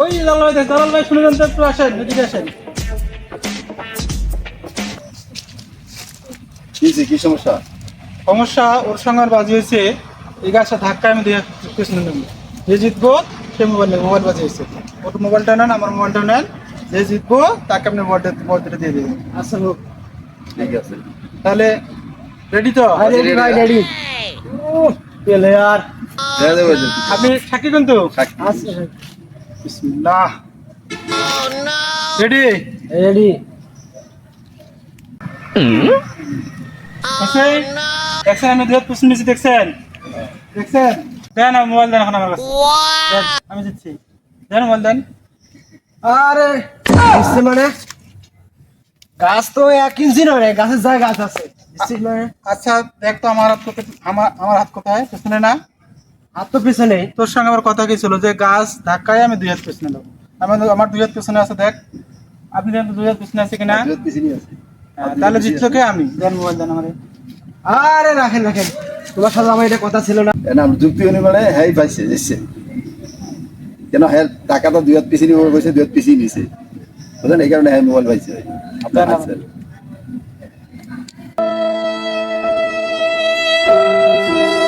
ওই দালাল ভাই শুনে যান তো, একটু আসেন, এদিকে আসেন। কি সমস্যা? সমস্যা ওর সঙ্গে আর বাজি হয়েছে, এই গাছটা ধাক্কা আমি দিয়ে পেছনে নেব। যে জিতবো সে মোবাইল বাজি হয়েছে। ওর মোবাইলটা নেন, আমার মোবাইলটা নেন, যে জিতবো তাকে আপনি মোবাইলটা দিয়ে দেবেন। আচ্ছা হোক। ঠিক আছে। তাহলে রেডি তো? রেডি ভাই রেডি। পেলে আর দেয়া দেবো যে। আপনি সাক্ষী কিন্তু? সাক্ষী। আচ্ছা বিসমিল্লাহ। Ready ready. আছে? দেখছেন আমি দুধ পিছন নিচে, দেখছেন? দেখছেন? দেন আমার মোবাইল দেন এখন আমার কাছে। দেন, আমি দিচ্ছি। দেন মোবাইল দেন। আরে বুঝছে মানে গাছ তো 1 ইঞ্চি নয়, গাছের জায়গা গাছ আছে বুঝছি মানে। আচ্ছা দেখ তো আমার হাত কোথায়, আমার হাত কোথায়? পেছনে না? হাত তো পিছনে। তোর সঙ্গে আমার কথা কি ছিল যে গাছ ধাক্কায় আমি দুই হাত পেছনে নেবো। আমার দুই হাত পেছনে আছে, দেখ। আপনি দেন তো দুই হাত পেছনে আছে কিনা? দুধ পিছিয়ে আছে। তাহলে জিতছো কে? আমি। দেন মোবাইল দেন আমার। আরে রাখেন রাখেন, তোমার সাথে আমার এটা কথা ছিল না। নাম যুক্তি অনুমানে হ্যাঁ পাইছে এসছে। কেন হ্যাঁ টাকা তো দুই হাত পিছিয়ে নিব কইছে, দুই হাত পিছিয়ে নিছে। বুঝলেন, এই কারণে হ্যাঁ মোবাইল পাইছে। আপনার দেন আছে।